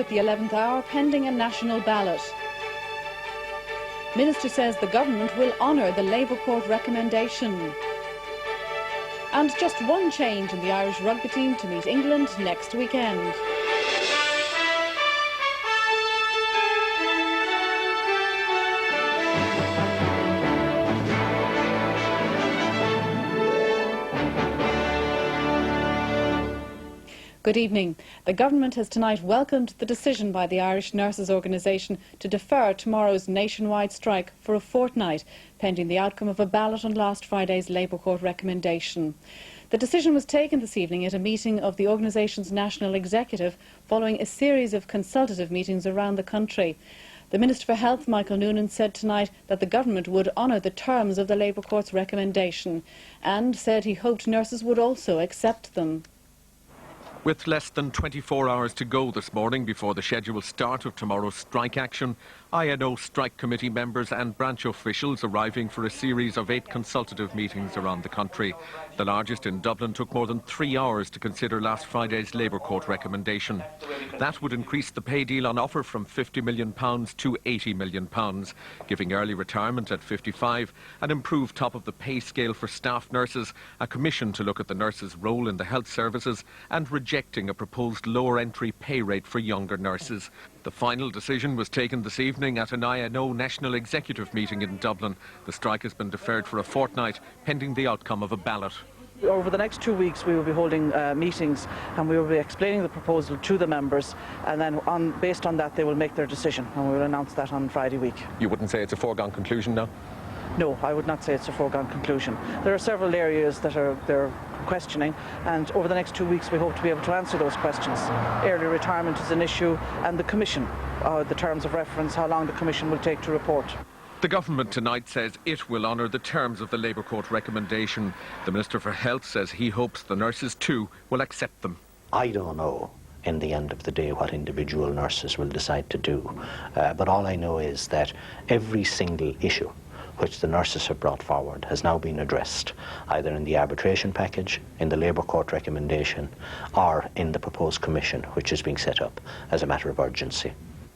at the 11th hour pending a national ballot. Minister says the government will honour the Labour Court recommendation. And just one change in the Irish rugby team to meet England next weekend. Good evening. The government has tonight welcomed the decision by the Irish Nurses Organisation to defer tomorrow's nationwide strike for a fortnight, pending the outcome of a ballot on last Friday's Labour Court recommendation. The decision was taken this evening at a meeting of the organisation's national executive following a series of consultative meetings around the country. The Minister for Health, Michael Noonan, said tonight that the government would honour the terms of the Labour Court's recommendation and said he hoped nurses would also accept them. With less than 24 hours to go this morning before the scheduled start of tomorrow's strike action, INO strike committee members and branch officials arriving for a series of 8 consultative meetings around the country. The largest in Dublin took more than 3 hours to consider last Friday's Labour Court recommendation. That would increase the pay deal on offer from £50 million to £80 million, giving early retirement at 55, an improved top of the pay scale for staff nurses, a commission to look at the nurses' role in the health services, and rejecting a proposed lower entry pay rate for younger nurses. The final decision was taken this evening at an INO National Executive meeting in Dublin. The strike has been deferred for a fortnight, pending the outcome of a ballot. Over the next 2 weeks we will be holding meetings and we will be explaining the proposal to the members, and then based on that they will make their decision, and we will announce that on Friday week. You wouldn't say it's a foregone conclusion now? No, I would not say it's a foregone conclusion. There are several areas that they're questioning, and over the next 2 weeks we hope to be able to answer those questions. Early retirement is an issue, and the Commission, the terms of reference, how long the Commission will take to report. The government tonight says it will honour the terms of the Labour Court recommendation. The Minister for Health says he hopes the nurses too will accept them. I don't know in the end of the day what individual nurses will decide to do, but all I know is that every single issue which the nurses have brought forward has now been addressed, either in the arbitration package, in the Labour Court recommendation, or in the proposed commission which is being set up as a matter of urgency.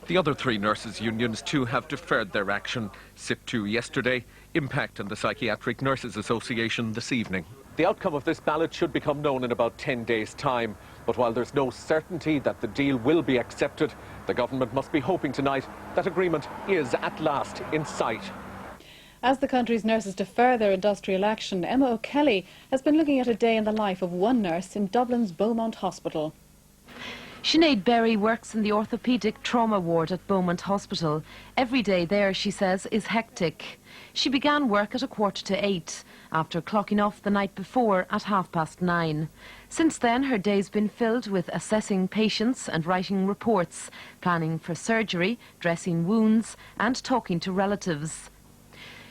The other 3 nurses' unions too have deferred their action. SIP2 yesterday, Impact and the Psychiatric Nurses Association this evening. The outcome of this ballot should become known in about 10 days' time. But while there's no certainty that the deal will be accepted, the government must be hoping tonight that agreement is at last in sight. As the country's nurses defer their industrial action, Emma O'Kelly has been looking at a day in the life of one nurse in Dublin's Beaumont Hospital. Sinead Berry works in the orthopaedic trauma ward at Beaumont Hospital. Every day there, she says, is hectic. She began work at 7:45, after clocking off the night before at 9:30. Since then, her day's been filled with assessing patients and writing reports, planning for surgery, dressing wounds and talking to relatives.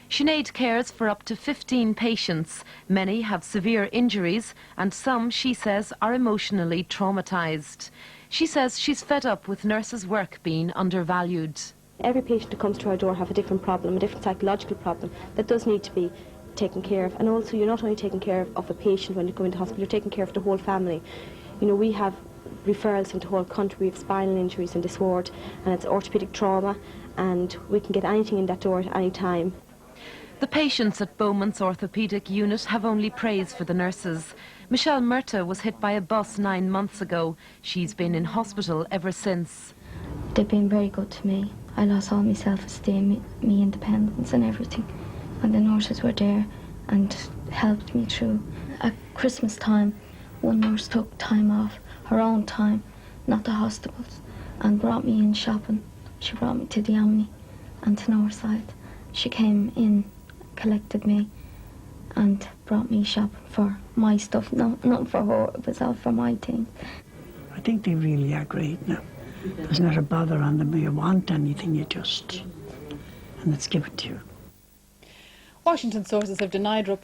Sinead cares for up to 15 patients. Many have severe injuries and some, she says, are emotionally traumatised. She says she's fed up with nurses' work being undervalued. Every patient who comes to our door have a different problem, a different psychological problem that does need to be taken care of. And also you're not only taking care of a patient when you go into hospital, you're taking care of the whole family. You know, we have referrals into the whole country, we have spinal injuries in this ward and it's orthopaedic trauma, and we can get anything in that door at any time. The patients at Beaumont's orthopaedic unit have only praise for the nurses. Michelle Murta was hit by a bus 9 months ago. She's been in hospital ever since. They've been very good to me. I lost all my self-esteem, me independence and everything. And the nurses were there and helped me through. At Christmas time, one nurse took time off, her own time, not the hospitals, and brought me in shopping. She brought me to the Omni and to Northside. She came in, collected me and brought me shopping for my stuff, not for her, it was all for my things. I think they really are great now. There's not a bother on them. You want anything, you just, and it's given to you. Washington sources have denied reports